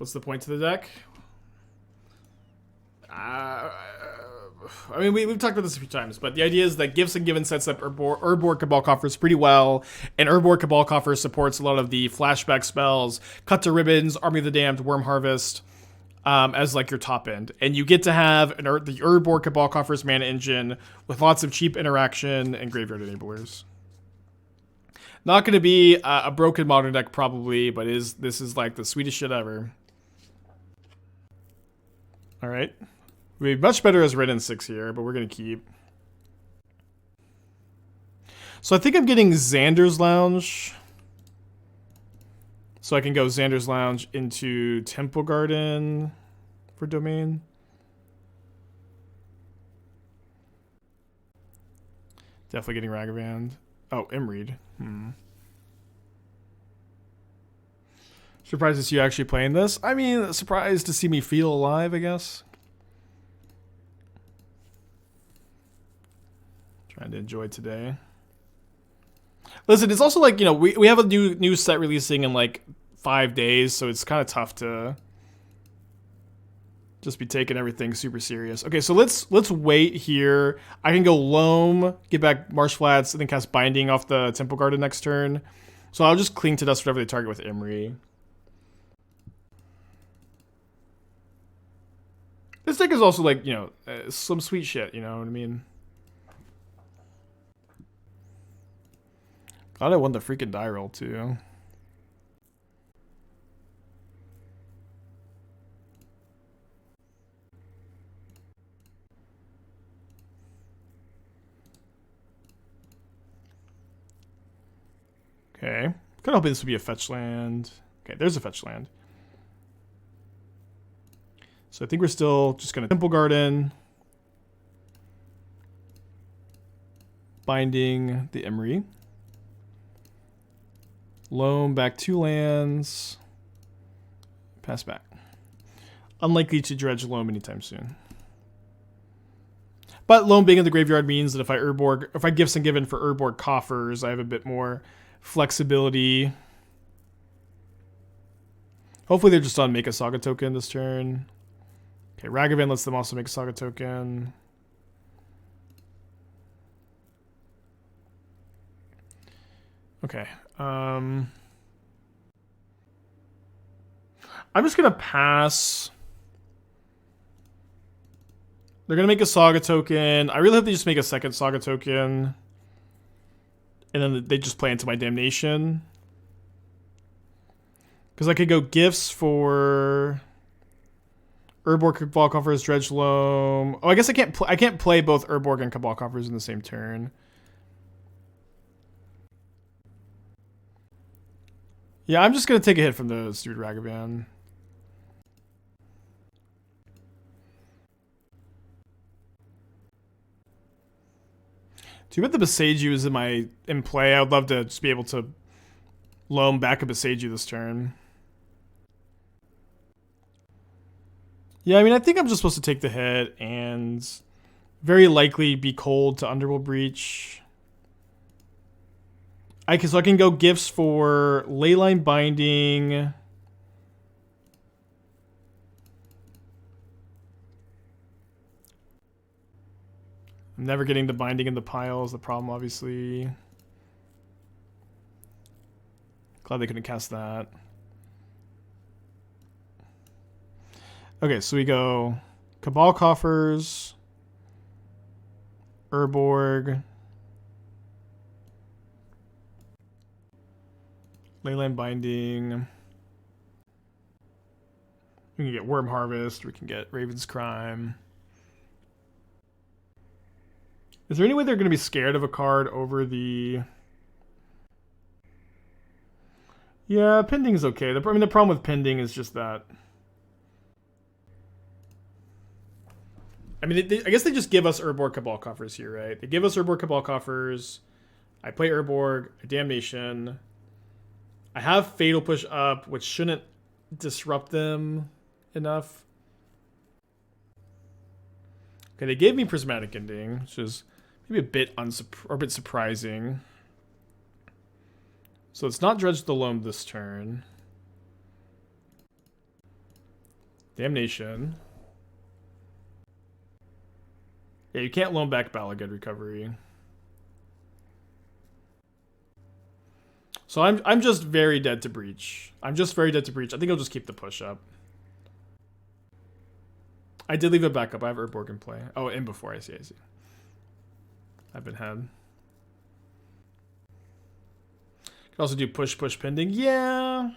What's the point to the deck? I mean, we've talked about this a few times, but the idea is that Gifts Ungiven sets up Urborg Cabal Coffers pretty well, and Urborg Cabal Coffers supports a lot of the flashback spells, Cut to Ribbons, Army of the Damned, Worm Harvest, as like your top end. And you get to have the Urborg Cabal Coffers mana engine with lots of cheap interaction and graveyard enablers. Not going to be a broken modern deck probably, but this is like the sweetest shit ever. All right. We'd be much better as Wrenn and Six here, but we're going to keep. So I think I'm getting Xander's Lounge. So I can go Xander's Lounge into Temple Garden for Domain. Definitely getting Ragavand. Oh, Imreed. Surprised to see you actually playing this. I mean, surprised to see me feel alive, I guess. Trying to enjoy today. Listen, it's also like, you know, we have a new set releasing in like 5 days, so it's kind of tough to just be taking everything super serious. Okay, so let's wait here. I can go Loam, get back Marsh Flats, and then cast Binding off the Temple Garden next turn. So I'll just cling to dust whatever they target with Imri. This deck is also like, you know, some sweet shit, you know what I mean? God, I won the freaking die roll too. Okay. Kind of hoping this would be a fetch land. Okay, there's a fetch land. So I think we're still just going to Temple Garden. Binding the Emry. Loam back 2 lands. Pass back. Unlikely to dredge Loam anytime soon. But Loam being in the graveyard means that if I Gifts Ungiven for Urborg Coffers, I have a bit more flexibility. Hopefully they're just on make a Saga token this turn. Okay, Ragavan lets them also make a Saga token. Okay. I'm just going to pass. They're going to make a Saga token. I really hope they just make a second Saga token. And then they just play into my Damnation. Because I could go Gifts for Urborg, Cabal Coffers, Dredge Loam. Oh, I guess I can't play both Urborg and Cabal Coffers in the same turn. Yeah, I'm just going to take a hit from the stupid Ragavan. Too bad the Boseiju is in play. I would love to just be able to Loam back a Boseiju this turn. Yeah, I mean, I think I'm just supposed to take the hit and very likely be cold to Underworld Breach. So I can go Gifts for Leyline Binding. I'm never getting the Binding in the pile is the problem, obviously. Glad they couldn't cast that. Okay, so we go Cabal Coffers, Urborg, Leyline Binding. We can get Worm Harvest. We can get Raven's Crime. Is there any way they're going to be scared of a card over the... Yeah, Pending is okay. The problem with Pending is just that... I mean, I guess they just give us Urborg Cabal Coffers here, right? They give us Urborg Cabal Coffers. I play Urborg, a Damnation. I have Fatal Push up, which shouldn't disrupt them enough. Okay, they gave me Prismatic Ending, which is maybe a bit surprising. So it's not Dredge the Loam this turn. Damnation. Yeah, you can't loan back Bala, good recovery. So I'm just very dead to breach. I'm just very dead to breach. I think I'll just keep the push up. I did leave a backup. I have Urborg in play. Oh, in before. I see. I've been had. Could also do push pending. Yeah.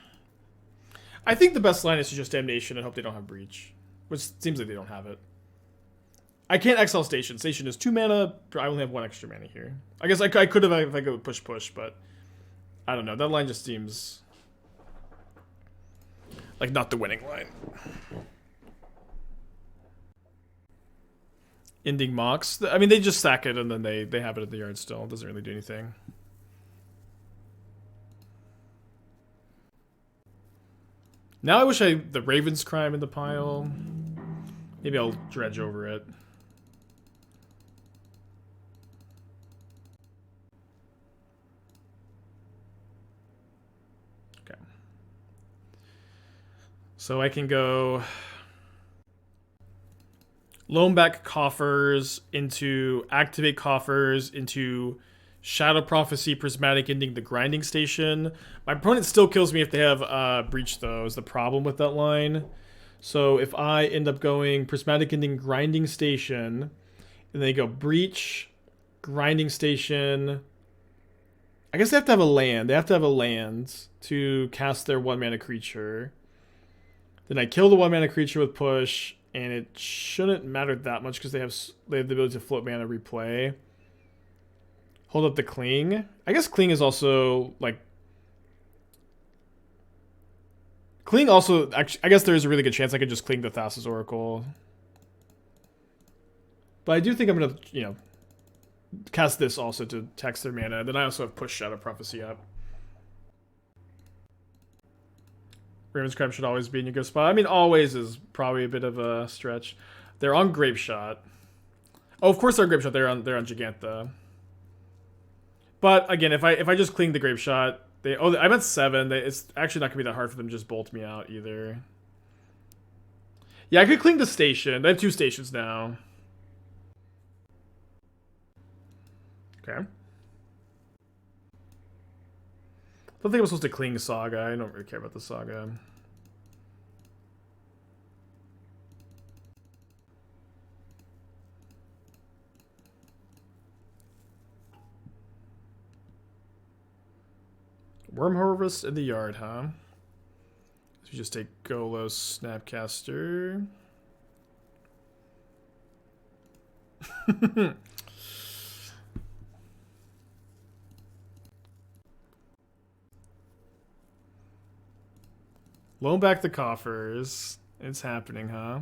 I think the best line is to just Damnation and hope they don't have breach. Which seems like they don't have it. I can't exile Station. Station is 2 mana. I only have 1 extra mana here. I guess I could have if I go push, but I don't know. That line just seems like not the winning line. Ending Mox. I mean, they just sack it and then they have it at the yard still. It doesn't really do anything. Now I wish the Raven's Crime in the pile. Maybe I'll dredge over it. Okay. So I can go Loam back Coffers into Activate Coffers into Shadow Prophecy, Prismatic Ending, the Grinding Station. My opponent still kills me if they have Breach, though, is the problem with that line. So if I end up going Prismatic Ending, Grinding Station, and they go Breach, Grinding Station. I guess they have to have a land. They have to have a land to cast their 1-mana creature. Then I kill the 1-mana creature with push, and it shouldn't matter that much because they have the ability to float mana replay. Hold up the Cling. I guess Cling is also, like... Cling also... Actually, I guess there's a really good chance I could just Cling the Thassa's Oracle. But I do think I'm going to, cast this also to tax their mana. Then I also have Push Shadow Prophecy up. Raven's Crab should always be in your good spot. I mean, always is probably a bit of a stretch. They're on Grape Shot. Oh, of course they're on Grape Shot. They're on Gigantha. But again, if I just Cling the Grape Shot, I'm at 7. It's actually not gonna be that hard for them to just bolt me out either. Yeah, I could Cling the Station. They have 2 stations now. Okay. I don't think I'm supposed to Cling Saga. I don't really care about the Saga. Worm Harvest in the yard, huh? So we just take Golo Snapcaster. Loan back the coffers. It's happening, huh?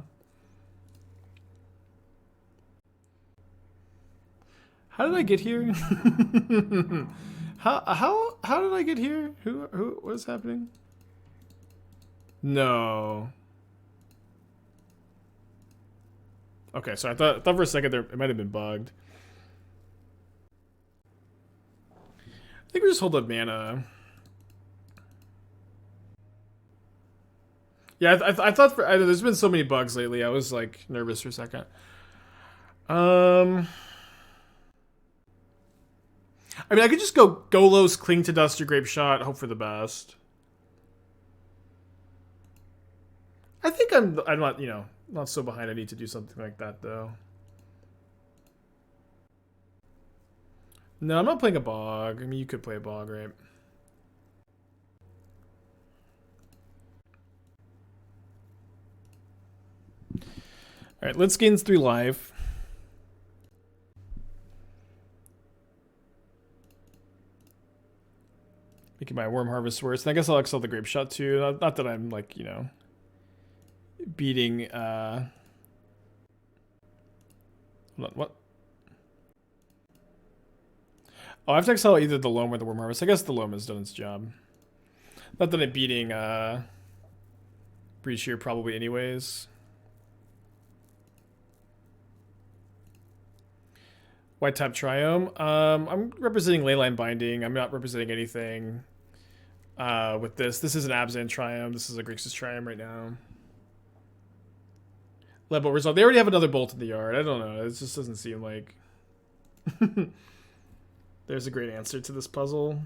How did I get here? How did I get here? What is happening? No. Okay, so I thought for a second it might have been bugged. I think we just hold up mana. Yeah, I thought there's been so many bugs lately. I was like nervous for a second. I mean, I could just go Golos, Cling to Dust, or Grape Shot, hope for the best. I think I'm not, not so behind. I need to do something like that, though. No, I'm not playing a Bog. I mean, you could play a Bog, right? Alright, let's gain 3 life. Making my Worm Harvest worse. And I guess I'll exile the Grape Shot too. Not that I'm like, beating hold on, what? Oh, I have to exile either the Loam or the Worm Harvest. I guess the Loam has done its job. Not that I'm beating Breach here probably anyways. White Tap Triome. I'm representing Leyline Binding. I'm not representing anything with this. This is an Abzan Triome. This is a Grixis Triome right now. Level result. They already have another bolt in the yard. I don't know. It just doesn't seem like there's a great answer to this puzzle.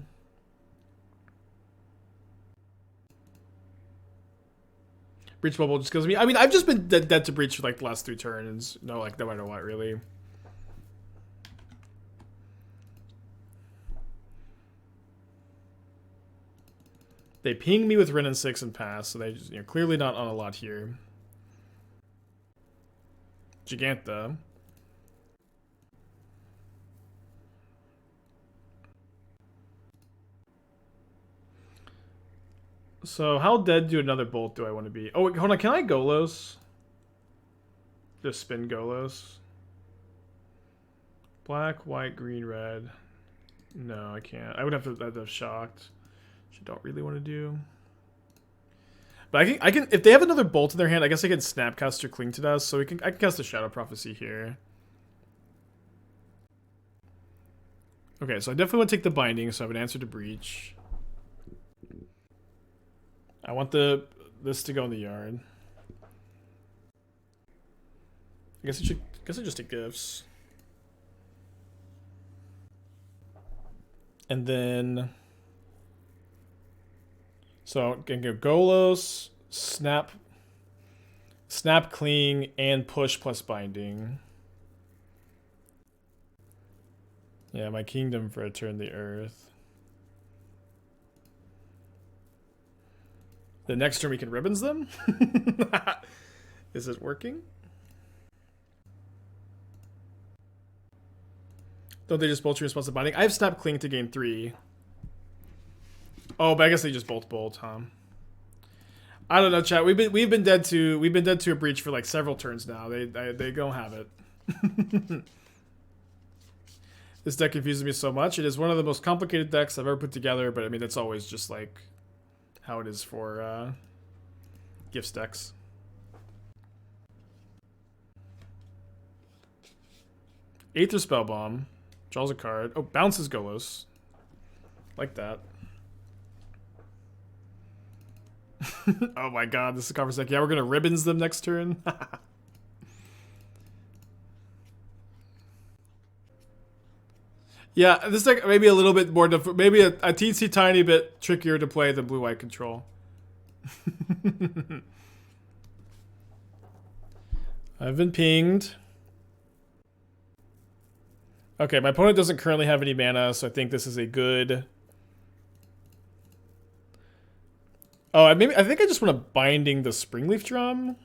Breach bubble just kills me. I mean, I've just been dead to breach for like the last 3 turns. No, like no matter what, really. They ping me with Wrenn and Six and pass, so they just, clearly not on a lot here. Gigantha. So how dead do another bolt do I want to be? Oh, wait, hold on. Can I Golos? Just spin Golos. Black, white, green, red. No, I can't. I would have to have shocked. Which I don't really want to do. But I can if they have another bolt in their hand, I guess I can Snapcaster Cling to Dust, so I can cast a Shadow Prophecy here. Okay, so I definitely want to take the binding, so I have an answer to breach. I want this to go in the yard. I guess I just take gifts. And then so I can go Golos, Snap Cling, and push plus binding. Yeah, my kingdom for a turn the earth. The next turn we can ribbons them? Is it working? Don't they just bolt your response to binding? I have Snap Cling to gain 3. Oh, but I guess they just bolt, huh? I don't know, chat. We've been dead to a breach for like several turns now. They don't have it. This deck confuses me so much. It is one of the most complicated decks I've ever put together, but I mean it's always just like how it is for Gifts decks. Aether Spellbomb. Draws a card. Oh, bounces Golos. Like that. Oh my god, this is a conference deck. Yeah, we're gonna ribbons them next turn. Yeah, this deck maybe a little bit more, maybe a teensy tiny bit trickier to play than blue-white control. I've been pinged. Okay, my opponent doesn't currently have any mana, so I think this is a good. Oh, I think I just want to binding the Springleaf Drum.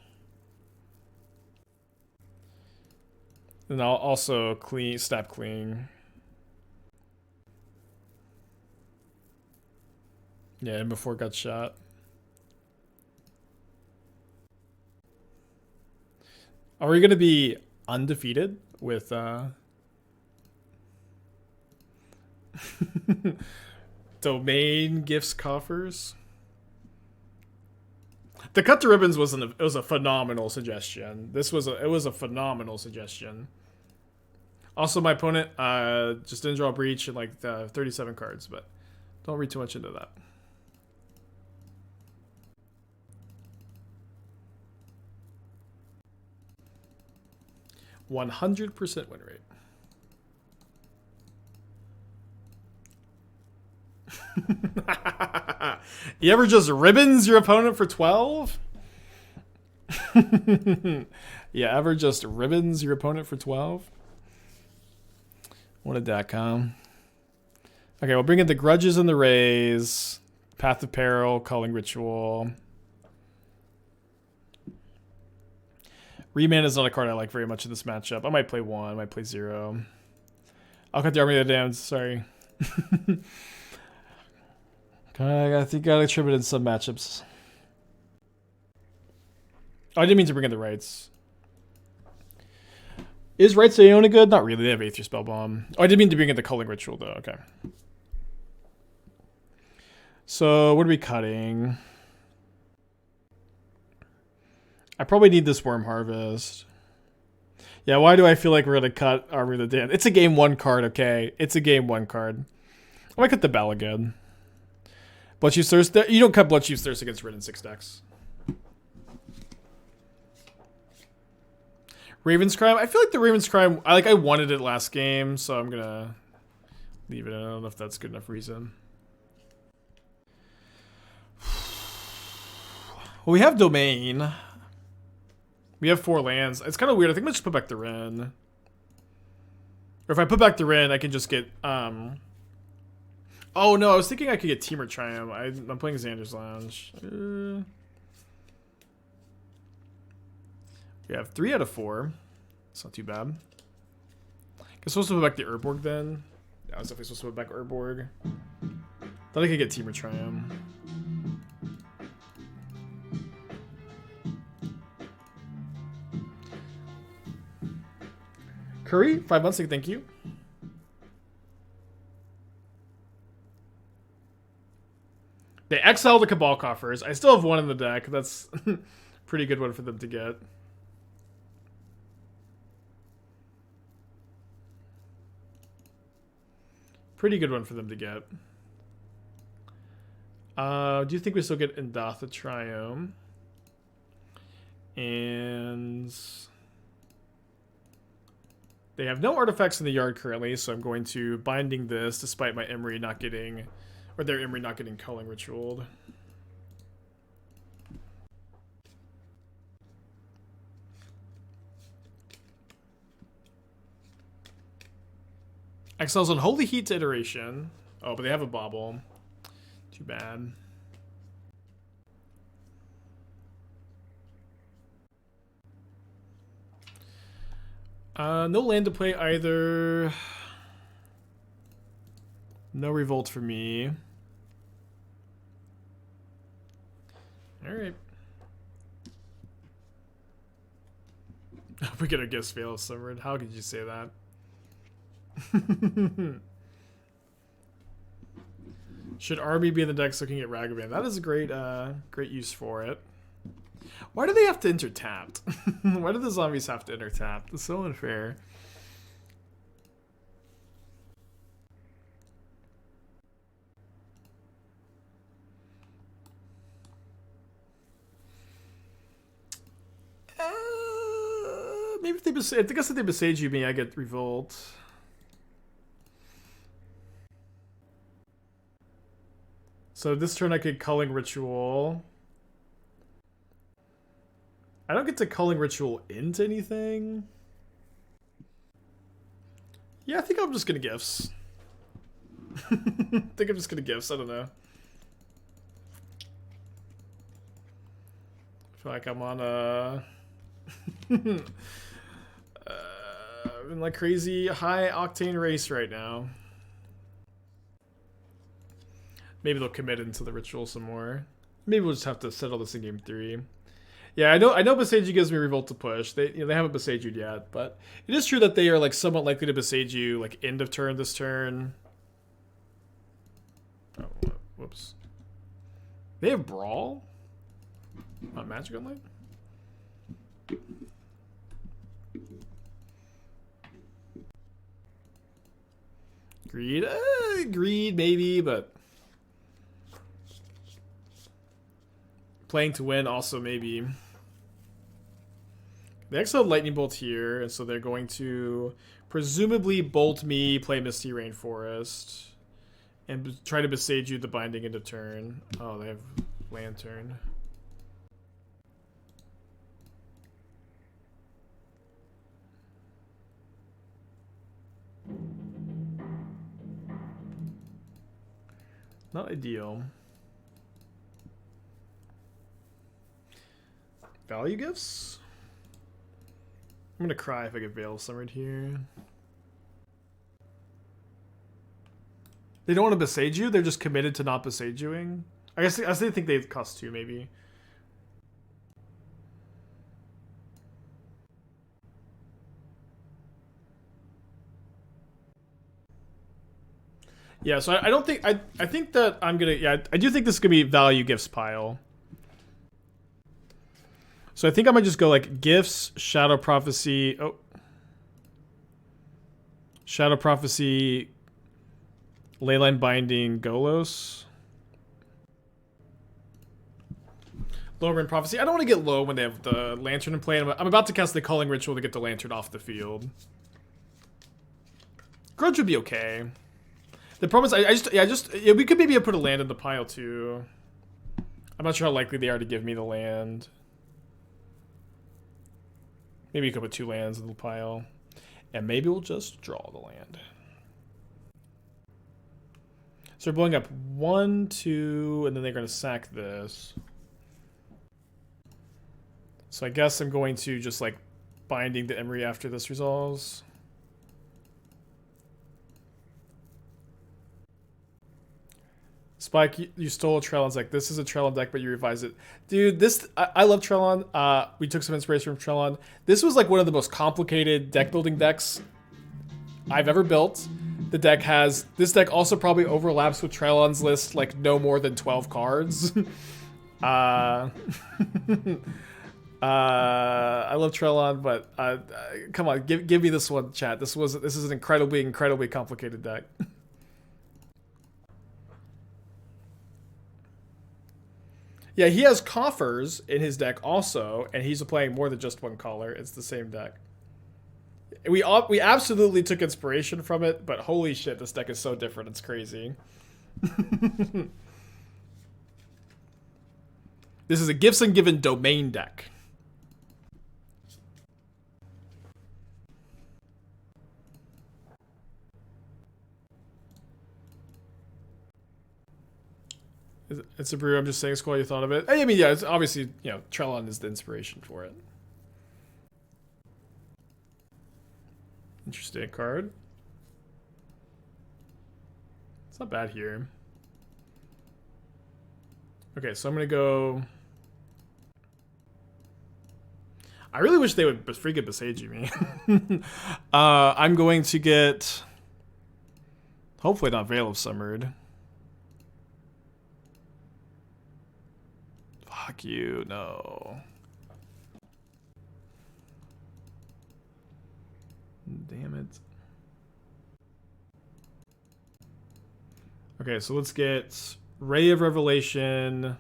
And I'll also Snap Cling. Yeah, and before it got shot. Are we gonna be undefeated with domain gifts coffers? The cut to ribbons was a phenomenal suggestion. It was a phenomenal suggestion. Also, my opponent just didn't draw a breach in like 37 cards, but don't read too much into that. 100% win rate. You ever just ribbons your opponent for 12? You ever just ribbons your opponent for 12? What a .com. Okay, we'll bring in the Grudges and the Rays. Path of Peril, Culling Ritual. Remand is not a card I like very much in this matchup. I might play 1, I might play 0. I'll cut the Army of the Damned, sorry. I think I gotta attribute in some matchups. Oh, I didn't mean to bring in the Rites. Is Rites Iona good? Not really, they have Aether Spellbomb. Oh, I didn't mean to bring in the Culling Ritual though, okay. So, what are we cutting? I probably need this Worm Harvest. Yeah, why do I feel like we're gonna cut Army of the Damned? It's a game 1 card, okay? It's a game 1 card. I might cut the Bala again. Bloodchief's Thirst. You don't cut Bloodchief's Thirst against Wrenn and Six decks. Raven's Crime. I feel like the Raven's Crime. I wanted it last game, so I'm gonna leave it. I don't know if that's good enough reason. Well, we have Domain. We have 4 lands. It's kind of weird. I think I'm just put back the Wrenn. Or if I put back the Wrenn, I can just get Oh no, I was thinking I could get Temur Triumph. I'm playing Xander's Lounge. We have 3 out of 4. It's not too bad. I'm supposed to put back the Urborg then. Yeah, I was definitely supposed to put back Urborg. Thought I could get Temur Triumph. Curry, 5 months, thank you. They exiled the Cabal Coffers. I still have 1 in the deck. That's a pretty good one for them to get. Pretty good one for them to get. Do you think we still get Indatha Triome? And they have no artifacts in the yard currently, so I'm going to Binding this despite my Emery not getting, or their Emery not getting Culling Ritualed. Exiles Unholy Heat to Iteration. Oh, but they have a Bauble. Too bad. No land to play either. No Revolt for me. Alright. We get our Gifts fail summered. How could you say that? Should Army be in the deck so I can get Ragavan? That is a great great use for it. Why do they have to enter tapped? Why do the zombies have to enter tapped? It's so unfair. Maybe if they I guess if they Boseiju me, I get Revolt. So this turn I could Culling Ritual. I don't get to Culling Ritual into anything. Yeah, I think I'm just gonna Gifts. I think I'm just gonna Gifts, I don't know. I feel like I'm on a... in like crazy high octane race right now. Maybe they'll commit into the ritual some more. Maybe we'll just have to settle this in game 3. Yeah, I know Boseiju gives me Revolt to push. They haven't Boseiju'd yet, but it is true that they are like somewhat likely to Boseiju like end of turn this turn. Oh, whoops. They have Brawl? Not Magic Online? Greed? Greed maybe, but playing to win also maybe. They exiled Lightning Bolt here, and so they're going to presumably bolt me, play Misty Rainforest, and try to Boseiju the Binding end of turn. Oh, they have Lantern. Not ideal. Value Gifts? I'm gonna cry if I get Veil Summered here. They don't want to Boseiju? They're just committed to not Boseijuing? I guess they think they cost 2 maybe. Yeah, so I don't think I think that I'm gonna I do think this is gonna be Value Gifts pile. So I think I might just go like Gifts, Shadow Prophecy, Shadow Prophecy, Leyline Binding, Golos. Loam and Prophecy. I don't want to get low when they have the Lantern in play. I'm about to cast the Culling Ritual to get the Lantern off the field. Grudge would be okay. The problem is, we could maybe put a land in the pile too. I'm not sure how likely they are to give me the land. Maybe you could put 2 lands in the pile. And maybe we'll just draw the land. So we're blowing up 1, 2, and then they're going to sack this. So I guess I'm going to just like binding the Emery after this resolves. Spike, you stole a Trellon's deck. This is a Trellon deck, but you revised it. Dude, I love Trellon. We took some inspiration from Trellon. This was like one of the most complicated deck building decks I've ever built. This deck also probably overlaps with Trellon's list like no more than 12 cards. I love Trellon, but come on, give me this one, chat. This is an incredibly complicated deck. Yeah, he has Coffers in his deck also, and he's playing more than just one color. It's the same deck. We absolutely took inspiration from it, but holy shit, this deck is so different. It's crazy. This is a Gifts Ungiven domain deck. It's a brew. I'm just saying, it's cool you thought of it. I mean, yeah, it's obviously, you know, Trellon is the inspiration for it. Interesting card. It's not bad here. Okay, so I'm gonna go. I really wish they would freaking Boseiju me. I'm going to get. Hopefully not Veil of Summered. Fuck you, no. Damn it. Okay, so let's get Ray of Revelation,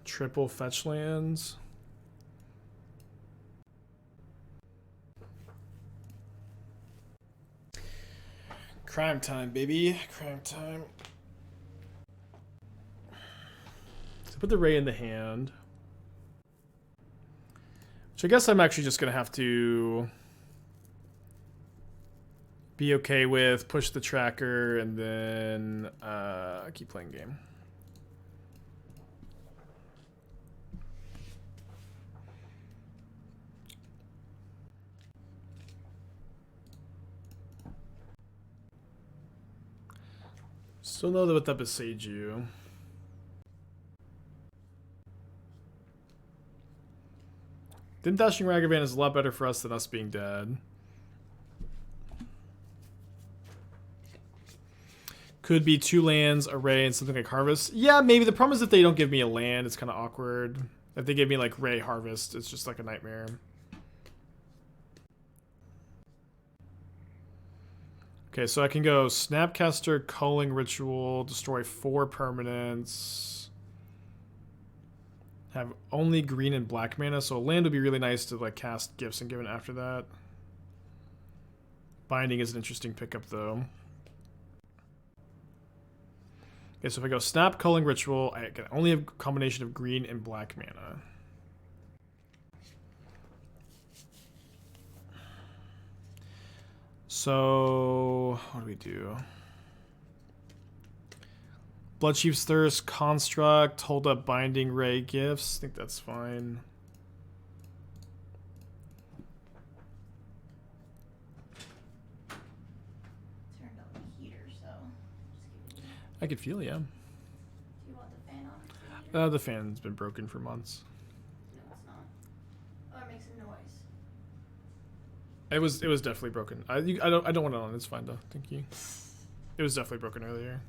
triple fetch lands. Crime time, baby. Crime time. So put the Ray in the hand. Which I guess I'm actually just going to have to be okay with, push the tracker, and then keep playing game. Still know that with that Boseiju. Then Dashing Ragavan is a lot better for us than us being dead. Could be 2 lands, a Ray, and something like Harvest. Yeah, maybe. The problem is if they don't give me a land, it's kind of awkward. If they give me like Ray Harvest, it's just like a nightmare. Okay, so I can go Snapcaster, Culling Ritual, destroy 4 permanents. Have only green and black mana, so a land would be really nice to like cast Gifts Ungiven after that. Binding is an interesting pickup though. Okay, so if I go Snap, Culling Ritual, I can only have a combination of green and black mana. So, what do we do? Bloodchief's Thirst, Construct, hold up Binding, Ray, Gifts. I think that's fine. Turned up the heater, so I could feel, yeah. do you want the fan on? The fan's been broken for months. No, it's not. Oh, it makes a noise. It was definitely broken. I don't want it on. It's fine though. Thank you. It was definitely broken earlier.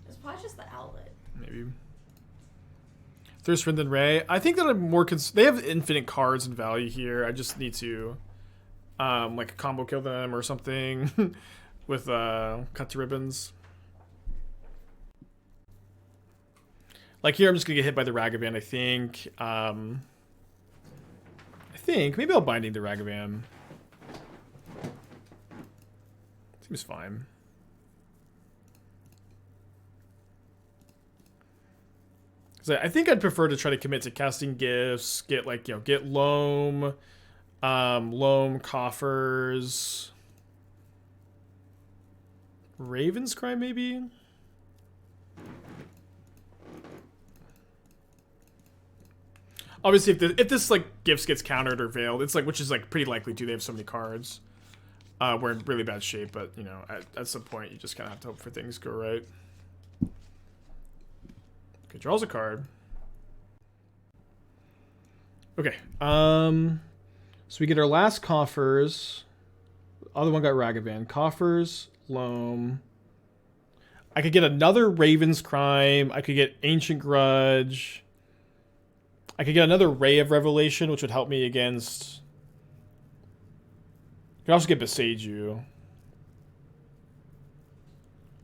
It's probably just the outlet. Maybe. Thirst, Wrenn, and Ray. I think that I'm more they have infinite cards and value here. I just need to like combo kill them or something with cut to ribbons. Like here, I'm just gonna get hit by the Ragavan. I think. Maybe I'll Binding the Ragavan. Seems fine. Because I think I'd prefer to try to commit to casting gifts, get like, you know, get Loam, Loam, Coffers, Raven's Cry maybe? Obviously, if this like gifts gets countered or veiled, it's like, which is like pretty likely to. They have so many cards. We're in really bad shape, but you know, at some point you just kind of have to hope for things go right. Okay, draws a card. Okay, so we get our last Coffers. Other one got Ragavan. Coffers, Loam. I could get another Raven's Crime. I could get Ancient Grudge. I could get another Ray of Revelation, which would help me against... I could also get Boseiju.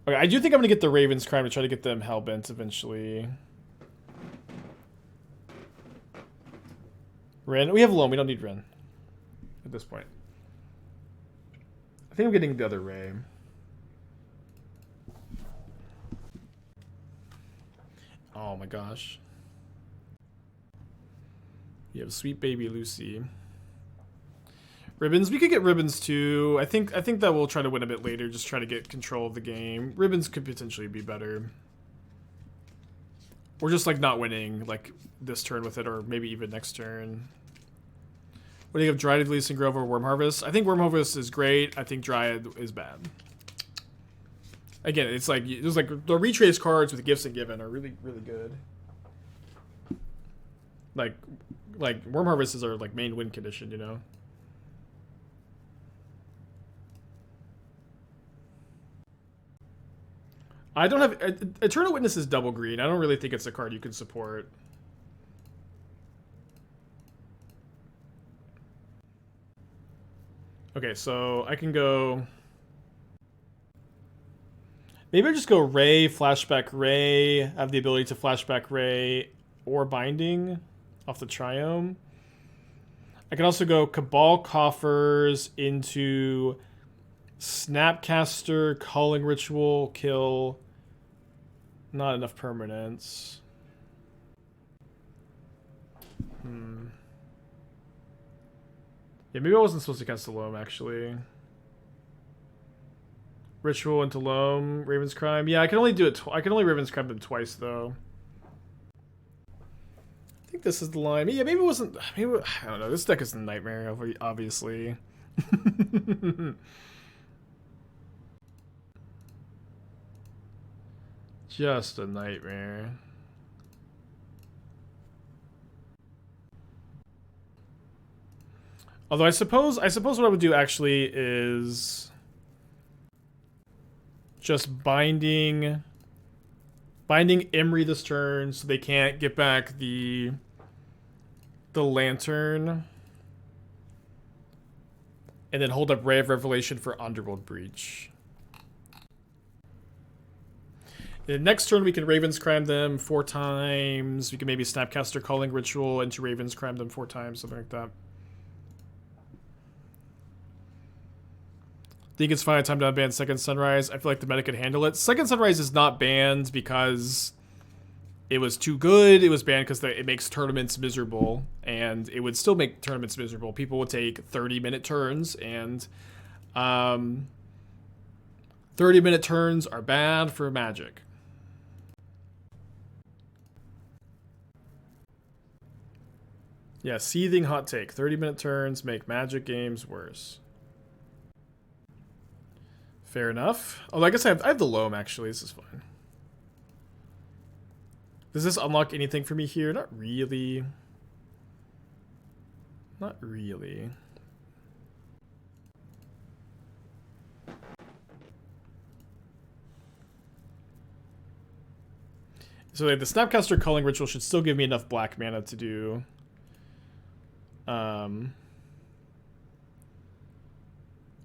Okay, I do think I'm going to get the Raven's Crime to try to get them Hellbent eventually. Wrenn. We have Loam. We don't need Wrenn at this point. I think I'm getting the other Ray. Oh my gosh. You have Sweet Baby Lucy. Ribbons. We could get Ribbons too. I think that we'll try to win a bit later. Just try to get control of the game. Ribbons could potentially be better. We're just like not winning like this turn with it, or maybe even next turn. What do you have? Dryad, Leasing Grove, or Worm Harvest? I think Worm Harvest is great. I think Dryad is bad. Again, it's like the retrace cards with Gifts Ungiven are really, really good. Like Worm Harvest is our like main win condition, you know. I don't have Eternal Witness is double green. I don't really think it's a card you can support. Okay, so I can go. Maybe I just go Ray, Flashback Ray. I have the ability to Flashback Ray or Binding off the Triome. I can also go Cabal Coffers into Snapcaster, Culling Ritual, kill. Not enough permanents. Yeah, maybe I wasn't supposed to cast the Loam, actually. Ritual into Loam, Raven's Crime. Yeah, I can only do it. I can only Raven's Crime them twice, though. I think this is the line. Yeah, maybe it wasn't. Maybe, I don't know. This deck is a nightmare, obviously. Just a nightmare. Although I suppose what I would do actually is just binding Imri this turn so they can't get back the Lantern, and then hold up Ray of Revelation for Underworld Breach. And next turn we can Raven's Crime them 4 times. We can maybe Snapcaster Culling Ritual into Raven's Crime them 4 times, something like that. Think it's fine. Time to unban Second Sunrise. I feel like the meta could handle it. Second Sunrise is not banned because it was too good. It was banned because it makes tournaments miserable, and it would still make tournaments miserable. People would take 30-minute turns, and 30-minute turns are bad for Magic. Yeah, seething hot take. 30-minute turns make Magic games worse. Fair enough. Oh, I guess I have the Loam, actually. This is fine. Does this unlock anything for me here? Not really. Not really. So the Snapcaster Culling Ritual should still give me enough black mana to do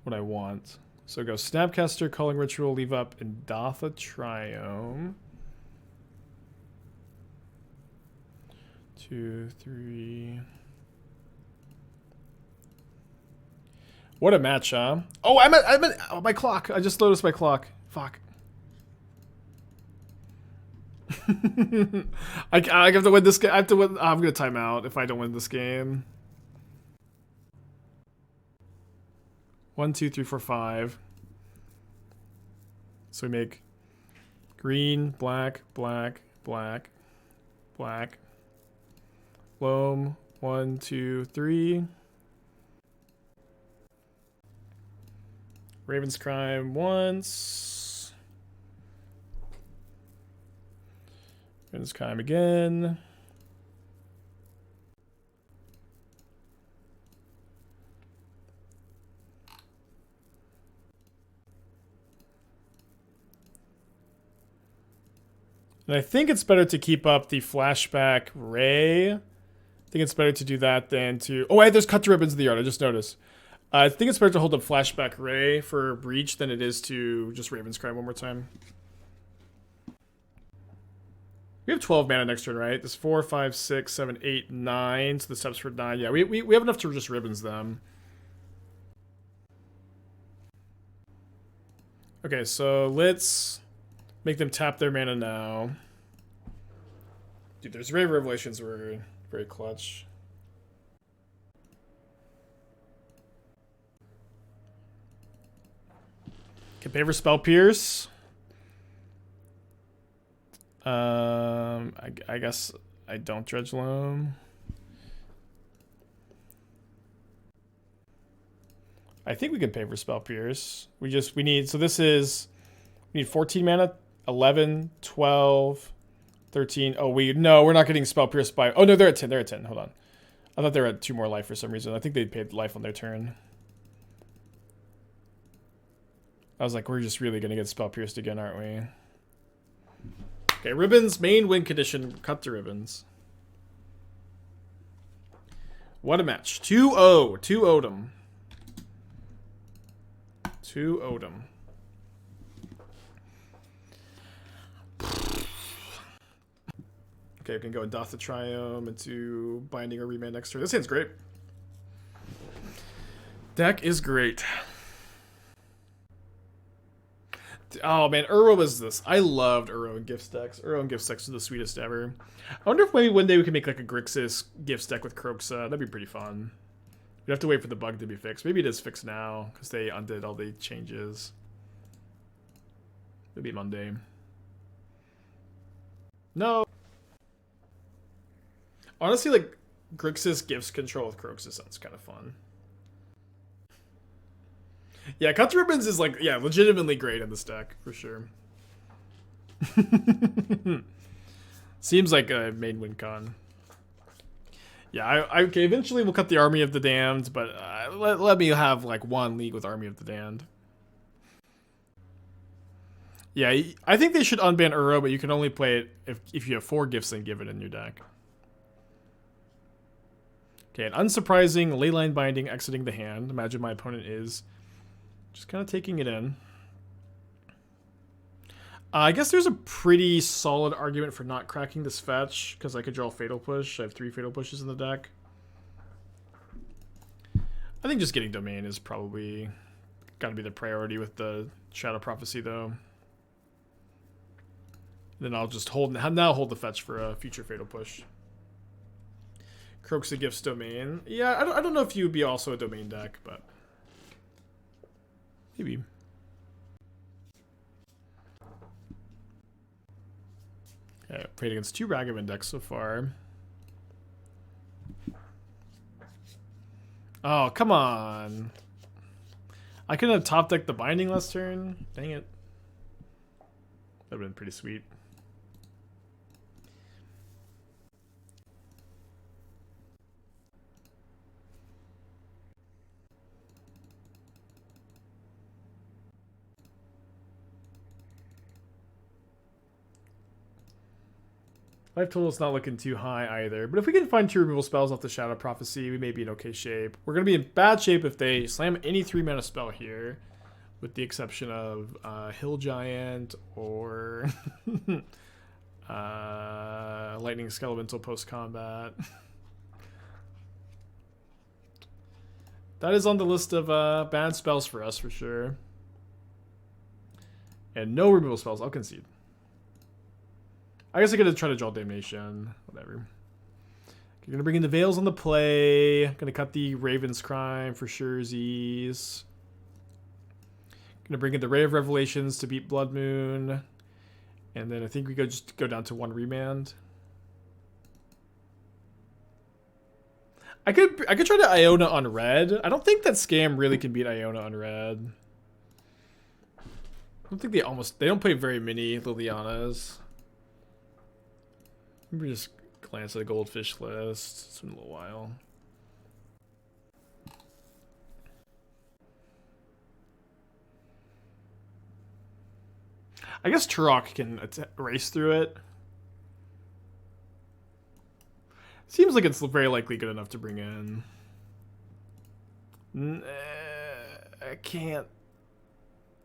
what I want. So go Snapcaster, Culling Ritual, leave up Indatha Triome. 2, 3. What a match, huh? Oh, I'm at oh, my clock. I just noticed my clock. Fuck. I have to win this game. I have to win. I'm gonna time out if I don't win this game. 1, 2, 3, 4, 5. So we make green, black, black, black, black. Loam. 1, 2, 3. Raven's Crime once. Raven's Crime again. And I think it's better to keep up the flashback ray. I think it's better to do that than to... Oh, wait, there's cut to ribbons in the yard. I just noticed. I think it's better to hold up flashback ray for breach than it is to just Raven's Cry one more time. We have 12 mana next turn, right? This 4, 5, 6, 7, 8, 9. So the steps for 9. Yeah, we have enough to just ribbons them. Okay, so let's make them tap their mana now. Dude, those Rave Revelations were very clutch. Can pay for Spell Pierce. I guess I don't dredge Loam. I think we can pay for Spell Pierce. We need, so this is, we need 14 mana, 11, 12, 13. Oh, no, we're not getting Spell Pierce by, oh no, they're at 10, hold on. I thought they were at 2 more life for some reason. I think they paid life on their turn. I was like, we're just really going to get Spell Pierced again, aren't we? Okay, ribbons, main win condition, cut to ribbons. What a match. 2-0. 2-0'd them. 2-0'd them. Okay, we can go Indatha Triome into Binding or Remand next turn. This hand's great. Deck is great. Oh man, Uro was this. I loved Uro and Gifts decks. Uro and Gifts decks are the sweetest ever. I wonder if maybe one day we can make like a Grixis Gifts deck with Kroxa. That'd be pretty fun. We'd have to wait for the bug to be fixed. Maybe it is fixed now because they undid all the changes. Maybe Monday. No. Honestly, like Grixis Gifts control with Kroxa sounds kind of fun. Yeah, Cut to Ribbons is like, yeah, legitimately great in this deck, for sure. Seems like a main win con. Yeah, okay, eventually we'll cut the Army of the Damned, but let me have like one league with Army of the Damned. Yeah, I think they should unban Uro, but you can only play it if you have 4 Gifts Ungiven in your deck. Okay, an unsurprising Leyline Binding exiting the hand. Imagine my opponent is just kind of taking it in. I guess there's a pretty solid argument for not cracking this fetch, because I could draw Fatal Push. I have 3 Fatal Pushes in the deck. I think just getting Domain is probably got to be the priority with the Shadow Prophecy, though. Then I'll just hold the fetch for a future Fatal Push. Kroxa Gifts Domain. Yeah, I don't know if you would be also a Domain deck, but maybe. Okay, played against 2 Ragavan decks so far. Oh, come on. I couldn't have top decked the Binding last turn. Dang it. That would have been pretty sweet. Life total is not looking too high either. But if we can find 2 removal spells off the Shadow Prophecy, we may be in okay shape. We're going to be in bad shape if they slam any 3 mana spell here. With the exception of Hill Giant or Lightning Skelemental post-combat. That is on the list of bad spells for us, for sure. And no removal spells, I'll concede. I guess I could try to draw Damnation. Whatever. You're going to bring in the Veils on the play. Going to cut the Raven's Crime for surezies. Going to bring in the Ray of Revelations to beat Blood Moon. And then I think we just go down to 1 remand. I could try to Iona on red. I don't think that Scam really can beat Iona on red. I don't think they don't play very many Lilianas. Maybe just glance at the Goldfish list. It's been a little while. I guess Turok can race through it. Seems like it's very likely good enough to bring in. I can't.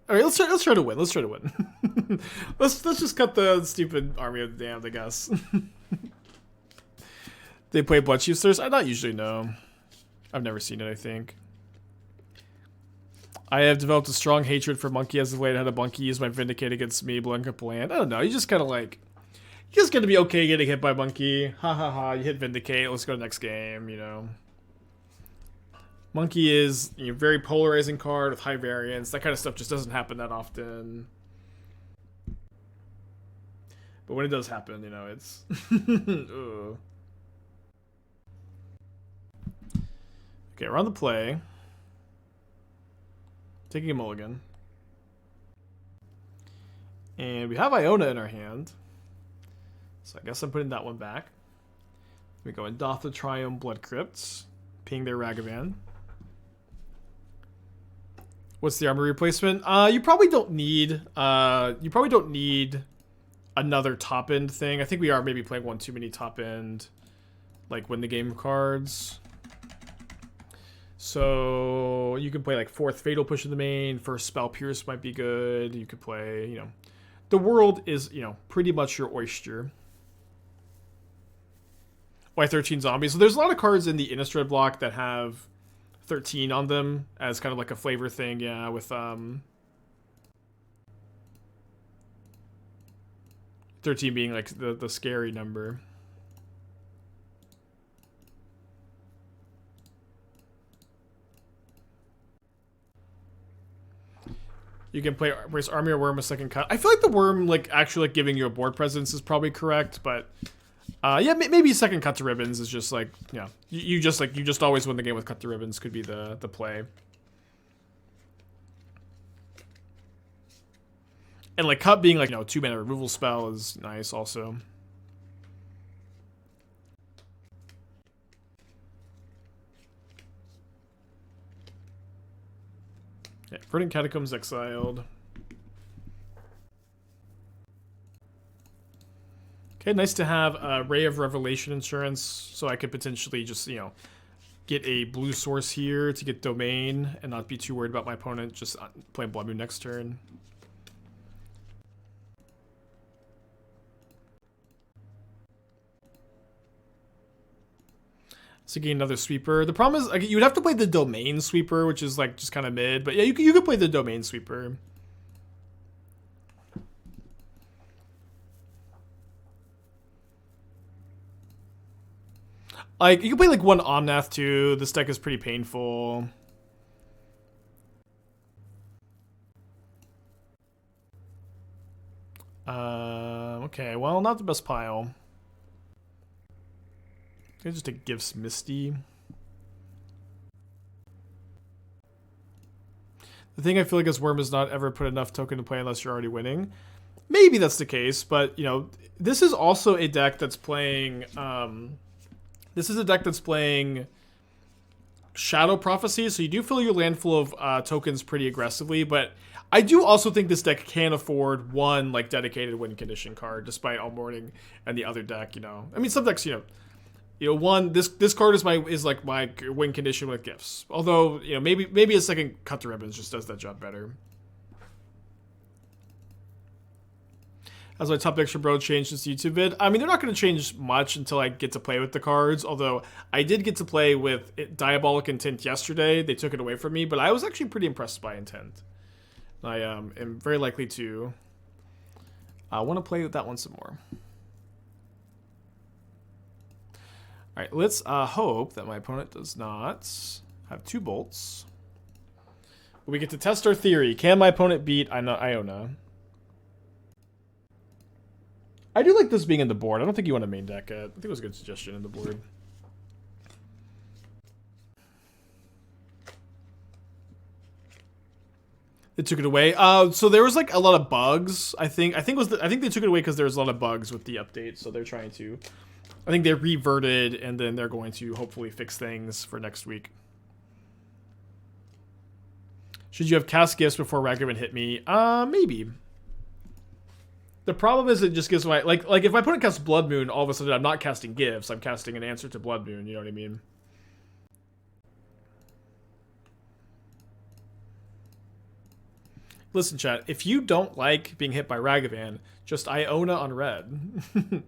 All right, let's try to win. Let's try to win. let's just cut the stupid Army of the Damned, I guess. They play Bloodchief Thirst? I don't usually know. I've never seen it, I think. I have developed a strong hatred for Monkey as of late. I had a Monkey use my Vindicate against me, Blank Up Land. I don't know. You just kind of like. You're just gonna be okay getting hit by Monkey. Ha ha ha. You hit Vindicate. Let's go to the next game, you know. Monkey is a very polarizing card with high variance. That kind of stuff just doesn't happen that often. But when it does happen, you know, it's. Okay, we're on the play. Taking a mulligan. And we have Iona in our hand. So I guess I'm putting that one back. We go Indatha Triome, Blood Crypt. Ping their Ragavan. What's the armor replacement? You probably don't need another top end thing. I think we are maybe playing one too many top end, like win the game cards. So you can play like 4th Fatal Push in the main. 1st Spell Pierce might be good. You could play, you know, the world is, you know, pretty much your oyster. Why 13 zombies? So there's a lot of cards in the Innistrad block that have 13 on them as kind of like a flavor thing, yeah, with 13 being like the scary number. You can play Embrace Army or Worm a second cut. I feel like the Worm, like, actually like giving you a board presence is probably correct, but yeah, maybe second cut to ribbons is just like, yeah, you just always win the game with cut to ribbons could be the play. And like cut being like, you know, 2-mana removal spell is nice also. Yeah, Verdant Catacombs exiled. Okay, nice to have a Ray of Revelation insurance, so I could potentially just, you know, get a blue source here to get Domain and not be too worried about my opponent just playing Blood Moon next turn. So getting another sweeper. The problem is, like, you would have to play the Domain sweeper, which is like just kind of mid. But yeah, you could play the Domain sweeper. Like, you can play like one Omnath too. This deck is pretty painful. Okay, well, not the best pile. I just take Gifts Misty. The thing I feel like is Worm is not ever put enough token to play unless you're already winning. Maybe that's the case, but you know, this is also a deck that's playing. This is a deck that's playing Shadow Prophecy, so you do fill your land full of tokens pretty aggressively, but I do also think this deck can afford one like dedicated win condition card, despite All Morning and the other deck. You know, I mean, some decks, you know, one this card is like my win condition with Gifts. Although, you know, maybe a second Cut to Ribbons just does that job better. Has my top picture bro changed this YouTube vid? I mean, they're not going to change much until I get to play with the cards, although I did get to play with Diabolic Intent yesterday. They took it away from me, but I was actually pretty impressed by Intent. I am very likely to want to play with that one some more. Alright, let's hope that my opponent does not have 2 bolts. We get to test our theory. Can my opponent beat Iona? I do like this being in the board. I don't think you want to main deck it. I think it was a good suggestion in the board. They took it away. So there was like a lot of bugs. I think they took it away because there was a lot of bugs with the update. So they're trying to. I think they reverted, and then they're going to hopefully fix things for next week. Should you have cast Gifts before Ragavan hit me? Maybe. The problem is it just gives my like if my opponent casts Blood Moon, all of a sudden I'm not casting Gifts. I'm casting an answer to Blood Moon. You know what I mean? Listen, chat. If you don't like being hit by Ragavan, just Iona on red.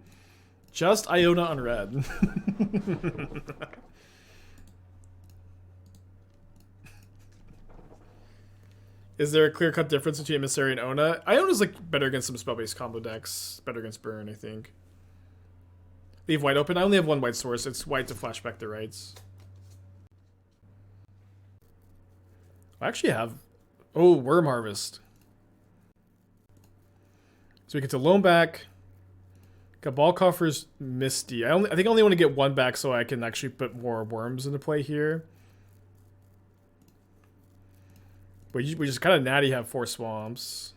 Just Iona on red. Is there a clear-cut difference between Emissary and Ona? Iona's like better against some spell-based combo decks. Better against Burn, I think. Leave white open. I only have 1 white source. It's white to flashback the rights. I actually have... Oh, Worm Harvest. So we get to Loam back. Cabal Coffers, Misty. I think I only want to get 1 back so I can actually put more worms into play here. We just kind of natty have 4 swamps.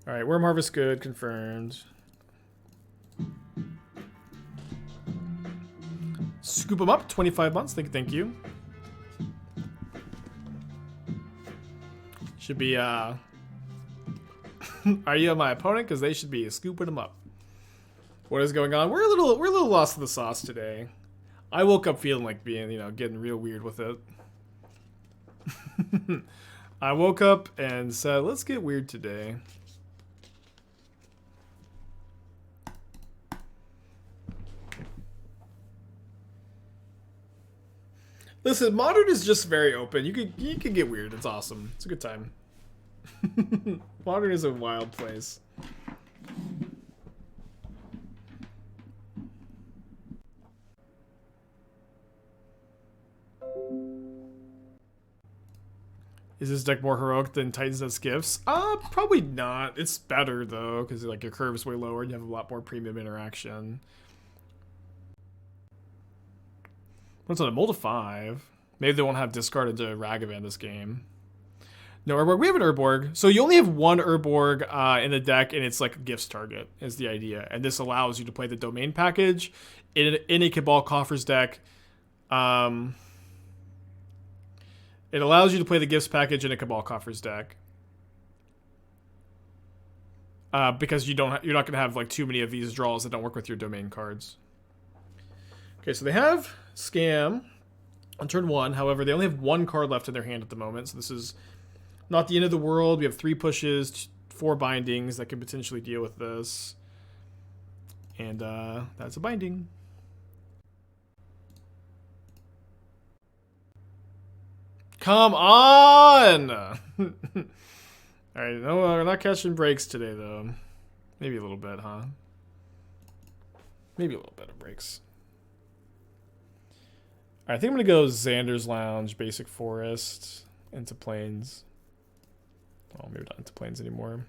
Alright, Worm Harvest good, confirmed. Scoop them up, 25 months, thank you. Should be, are you my opponent? Because they should be scooping them up. What is going on? We're a little lost in the sauce today. I woke up feeling like being, getting real weird with it. I woke up and said, let's get weird today. Listen, Modern is just very open. You could get weird. It's awesome. It's a good time. Modern is a wild place. Is this deck more heroic than Titans That's Gifts? Probably not. It's better though, because like your curve is way lower and you have a lot more premium interaction. What's on a mold of 5? Maybe they won't have discarded to Ragavan this game. No Urborg. We have an Urborg. So you only have 1 Urborg in the deck, and it's like a Gifts target is the idea. And this allows you to play the Domain package in a Cabal Coffers deck. It allows you to play the Gifts package in a Cabal Coffers deck. Because you're not going to have like too many of these draws that don't work with your Domain cards. Okay, so they have Scam on turn 1. However, they only have 1 card left in their hand at the moment. So this is not the end of the world. We have 3 pushes, 4 bindings that can potentially deal with this. And that's a binding. Come on! Alright, no, we're not catching breaks today, though. Maybe a little bit, huh? Maybe a little bit of breaks. Alright, I think I'm going to go Xander's Lounge, Basic Forest, into Plains. Oh, maybe not into Plains anymore.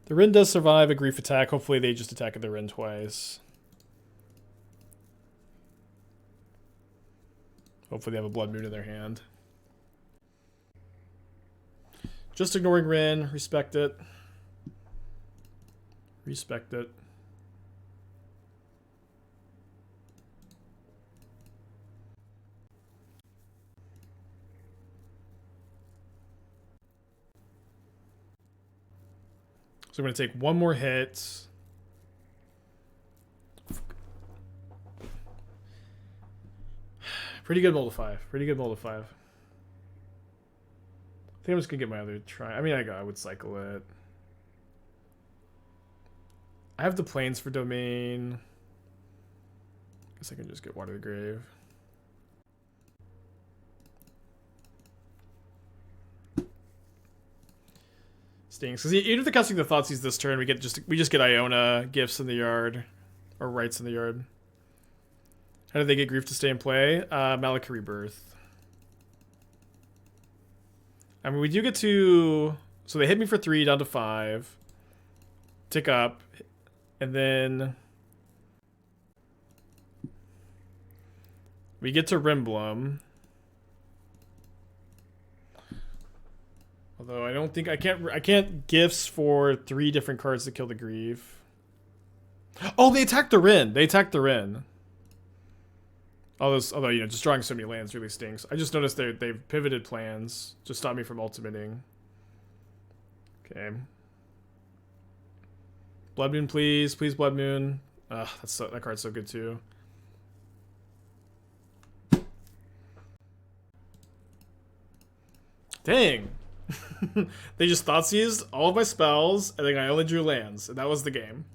The Wrenn does survive a Grief attack. Hopefully they just attack the Wrenn twice. Hopefully they have a Blood Moon in their hand. Just ignoring Wrenn. Respect it. Respect it. So I'm going to take 1 more hit. Pretty good mold of 5. Pretty good mold of 5. I think I'm just gonna get my other try. I mean, I would cycle it. I have the plains for domain. Guess I can just get Watery Grave. Stings, because even if the casting the Thoughtseize this turn, we just get Iona gifts in the yard, or rights in the yard. How do they get Grief to stay in play? Malika Rebirth. I mean, we do get to... So they hit me for 3, down to 5. Tick up. And then... we get to Rimblum. Although I don't think... I can't gifts for 3 different cards to kill the Grief. Oh, they attacked the Wrenn. They attacked the Wrenn. Although, you know, just drawing so many lands really stinks. I just noticed they've pivoted plans. Just stop me from ultimating. Okay. Blood Moon, please. Please, Blood Moon. Ugh, that card's so good, too. Dang. They just Thoughtseized all of my spells, and then I only drew lands, and that was the game.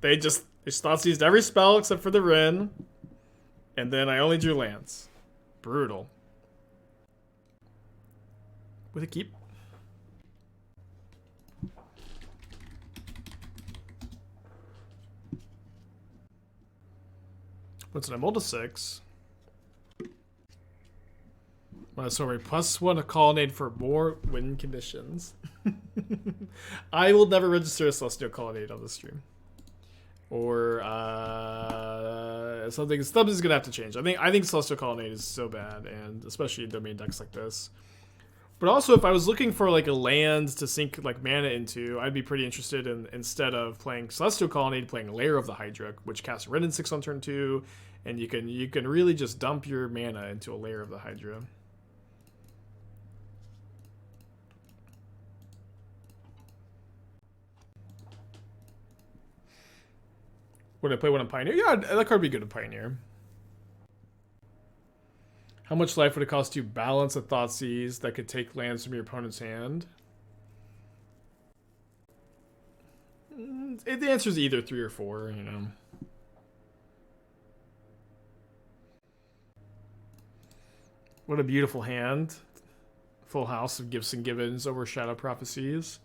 They just Thoughtseized every spell except for the Wrenn. And then I only drew lands. Brutal. With a keep. What's an Emerald to 6? Sorry, +1 a Colonnade for more win conditions. I will never register a Celestial Colonnade on this stream. Or something's gonna have to change. I think Celestial Colonnade is so bad, and especially in domain decks like this. But also, if I was looking for like a land to sink like mana into, I'd be pretty interested in, instead of playing Celestial Colonnade, playing Lair of the Hydra, which casts Wrenn and 6 on turn 2, and you can really just dump your mana into a Lair of the Hydra. Would I play one in Pioneer? Yeah, that card would be good in Pioneer. How much life would it cost to balance a Thoughtseize that could take lands from your opponent's hand? The answer is either 3 or 4, you know. What a beautiful hand. Full house of Gifts Ungivens over Shadow Prophecies.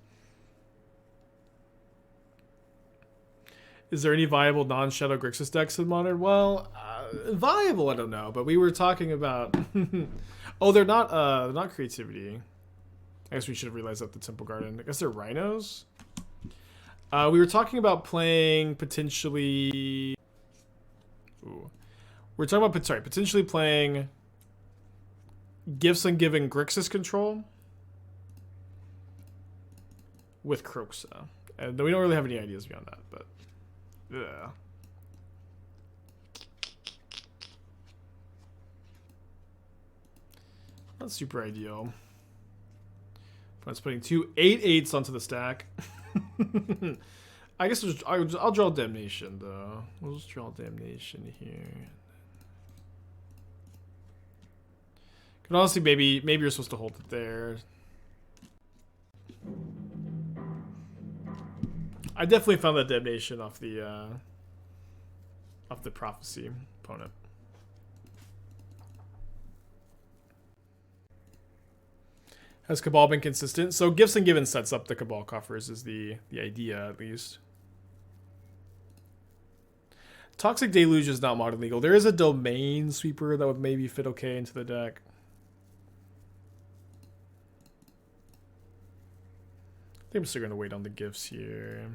Is there any viable non-Shadow Grixis decks in Modern? Well, viable, I don't know, but we were talking about... oh, they're not creativity. I guess we should have realized that the Temple Garden. I guess they're rhinos? We were talking about playing potentially... Ooh. We're talking about, sorry, potentially playing Gifts Ungiven Grixis control with Kroxa. And we don't really have any ideas beyond that, but... yeah. Not super ideal. I was putting 2 8/8s onto the stack. I guess I'll draw Damnation, though. We'll just draw Damnation here. Can honestly, maybe you're supposed to hold it there. I definitely found that Damnation off the Prophecy opponent. Has Cabal been consistent? So Gifts Ungiven sets up the Cabal Coffers is the idea, at least. Toxic Deluge is not modern legal. There is a Domain Sweeper that would maybe fit okay into the deck. I think I'm still going to wait on the gifts here.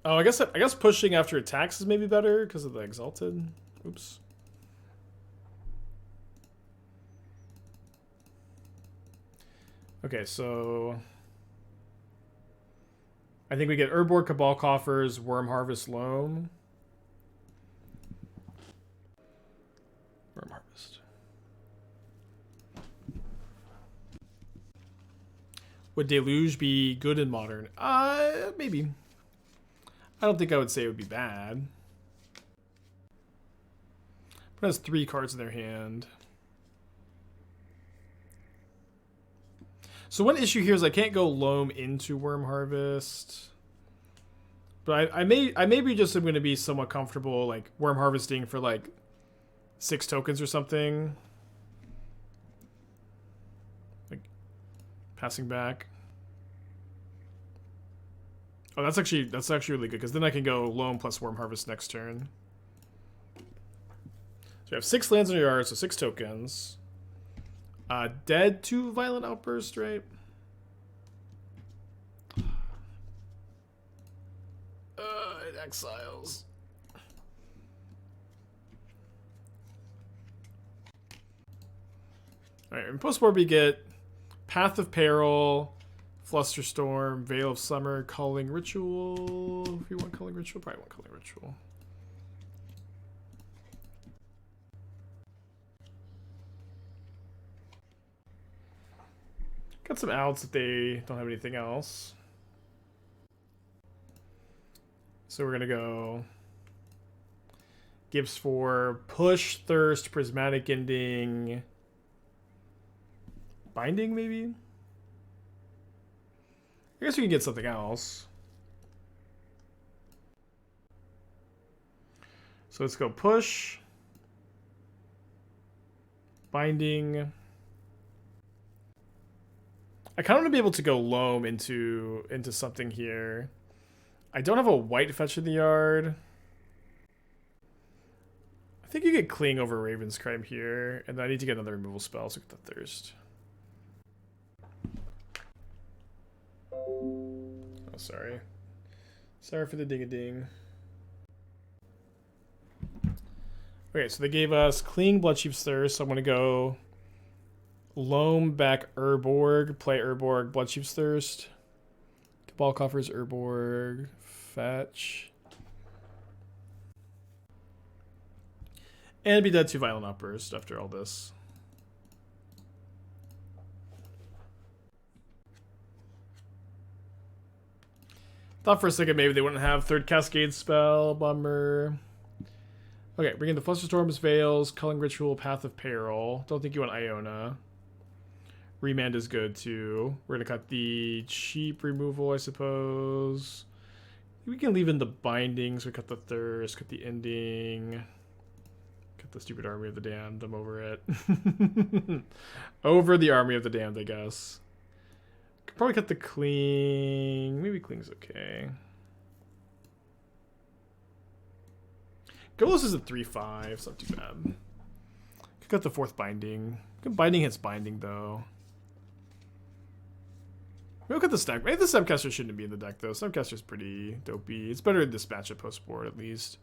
Oh, I guess pushing after attacks is maybe better because of the Exalted. Oops. Okay, so I think we get Urborg, Cabal Coffers, Worm Harvest, Loam. Worm Harvest. Would Deluge be good in Modern? Maybe. I don't think I would say it would be bad. But it has 3 cards in their hand. So one issue here is I can't go Loam into Worm Harvest. But I maybe just am going to be somewhat comfortable like Worm Harvesting for like 6 tokens or something. Like passing back. Oh, that's actually really good because then I can go Loam plus Worm Harvest next turn. So you have 6 lands in your yard, so 6 tokens. Dead to Violent Outburst, right? It exiles. Alright, in post-board we get Path of Peril, Flusterstorm, Veil of Summer, Culling Ritual. If you want Culling Ritual, probably want Culling Ritual. Got some outs if they don't have anything else. So we're gonna go Gifts for Push, Thirst, Prismatic Ending, Binding maybe? I guess we can get something else. So let's go Push, Binding. I kind of want to be able to go Loam into something here. I don't have a white fetch in the yard. I think you get Cling over Raven's Crime here, and then I need to get another removal spell, so get the Thirst. Oh, sorry. Sorry for the ding-a-ding. Okay, so they gave us Cling, Bloodchief's Thirst, so I'm going to go Loam back Urborg, play Urborg, Bloodchief's Thirst. Cabal Coffers, Urborg, fetch. And be dead to Violent Outburst after all this. Thought for a second maybe they wouldn't have third Cascade spell. Bummer. Okay, bring in the Flusterstorms, Veils, Culling Ritual, Path of Peril. Don't think you want Iona. Remand is good too. We're gonna cut the cheap removal, I suppose. We can leave in the bindings. We cut the Thirst, cut the Ending. Cut the stupid Army of the Damned. I'm over it. Over the Army of the Damned, I guess. Could probably cut the Cling. Maybe Cling's okay. Golos is at 3/5. It's not too bad. Could cut the 4th Binding. Binding hits Binding, though. We'll cut the Snap. Maybe the Snapcaster shouldn't be in the deck, though. Snapcaster's pretty dopey. It's better to dispatch at post-board, at least.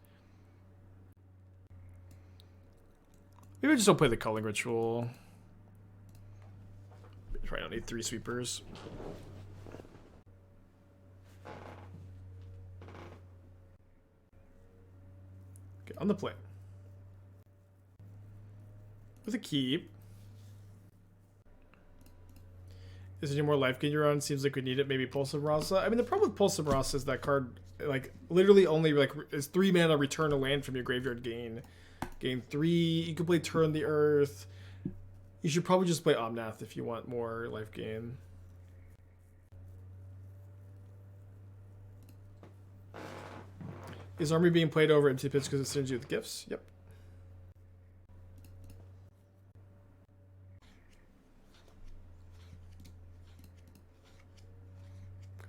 Maybe I just don't play the Culling Ritual. Probably don't need 3 sweepers. Okay, on the play. With a keep. Is there any more life gain you're on? Seems like we need it. Maybe Pulse of Rasa. I mean, the problem with Pulse of Rasa is that card, like, literally only, like, is 3 mana return a land from your graveyard gain. Gain 3. You can play Turn the Earth. You should probably just play Omnath if you want more life gain. Is Army being played over empty pitch because it synergy with gifts? Yep.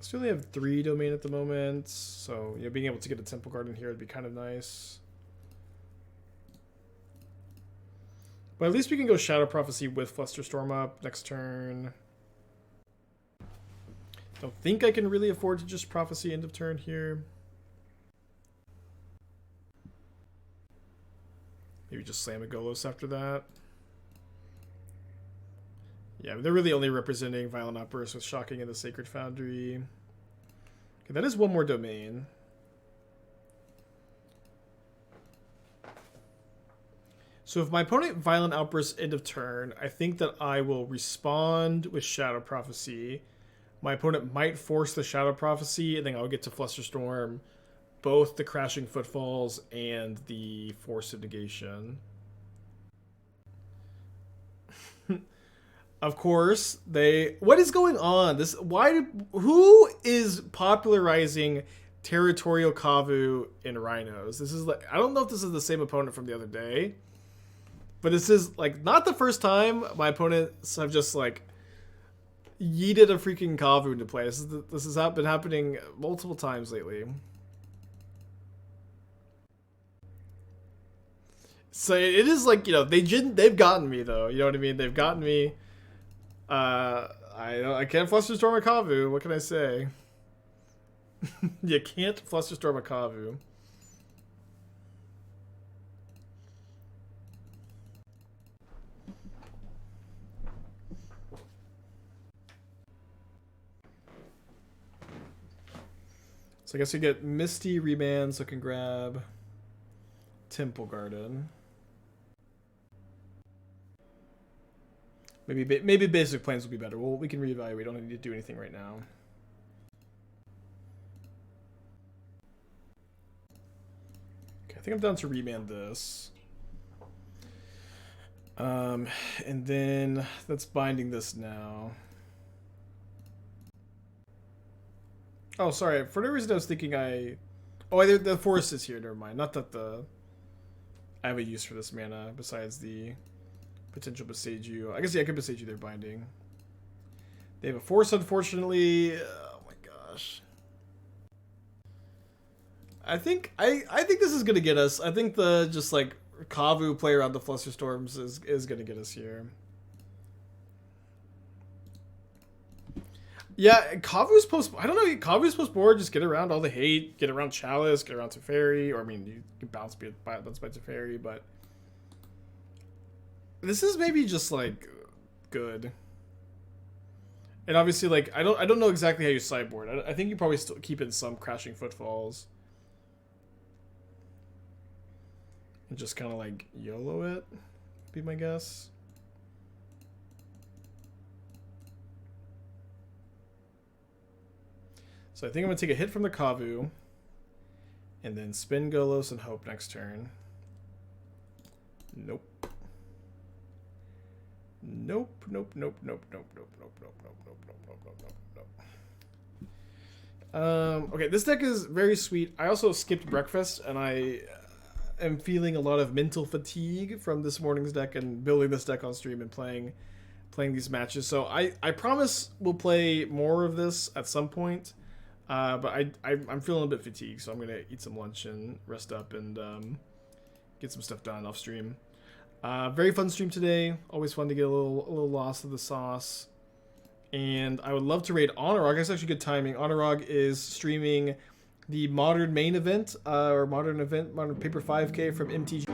So we only have 3 domain at the moment, so you know, being able to get a Temple Garden here would be kind of nice. But at least we can go Shadow Prophecy with Flusterstorm up next turn. Don't think I can really afford to just Prophecy end of turn here. Maybe just slam a Golos after that. Yeah, they're really only representing Violent Outburst with Shocking and the Sacred Foundry. Okay, that is 1 more domain. So if my opponent Violent Outburst end of turn, I think that I will respond with Shadow Prophecy, My opponent might force the Shadow Prophecy, and then I'll get to Flusterstorm, both the Crashing Footfalls and the Force of Negation. Of course, what is going on? Who is popularizing Territorial Kavu in Rhinos? This is like, I don't know if this is the same opponent from the other day, but this is like not the first time my opponents have just like yeeted a freaking Kavu into play. This has been happening multiple times lately. So it is like, you know, they've gotten me though. You know what I mean? They've gotten me. I can't Flusterstorm a Kavu. What can I say? You can't Flusterstorm a Kavu. So I guess we get Misty Reman, so I can grab Temple Garden. Maybe basic plans will be better. Well, we can reevaluate. We don't need to do anything right now. Okay, I think I'm down to remand this. And then that's binding this now. Oh, sorry. For no reason I was thinking oh, the forest is here. Never mind. Not that I have a use for this mana besides the potential Boseiju. I guess, yeah, I could Boseiju their binding. They have a force, unfortunately. Oh my gosh. I think this is gonna get us. I think the just like Kavu play around the Flusterstorms is gonna get us here. Yeah, Kavu's I don't know. Kavu's post board, just get around all the hate, get around Chalice, get around Teferi, or I mean, you can bounce by Teferi, but this is maybe just like good. And obviously, like I don't know exactly how you sideboard. I think you probably still keep in some Crashing Footfalls and just kind of like YOLO it. Be my guess. So I think I'm going to take a hit from the Kavu and then spin Golos and hope next turn. Nope. Nope, nope, nope, nope, nope, nope, nope, nope, nope, nope, nope, nope, nope, nope. Okay, this deck is very sweet. I also skipped breakfast, and I am feeling a lot of mental fatigue from this morning's deck and building this deck on stream and playing these matches. So I promise we'll play more of this at some point. But I'm feeling a bit fatigued, so I'm gonna eat some lunch and rest up and get some stuff done off stream. Very fun stream today. Always fun to get a little lost of the sauce. And I would love to raid Honorog. That's actually good timing. Honorog is streaming the Modern main event, or Modern Paper 5K from MTG.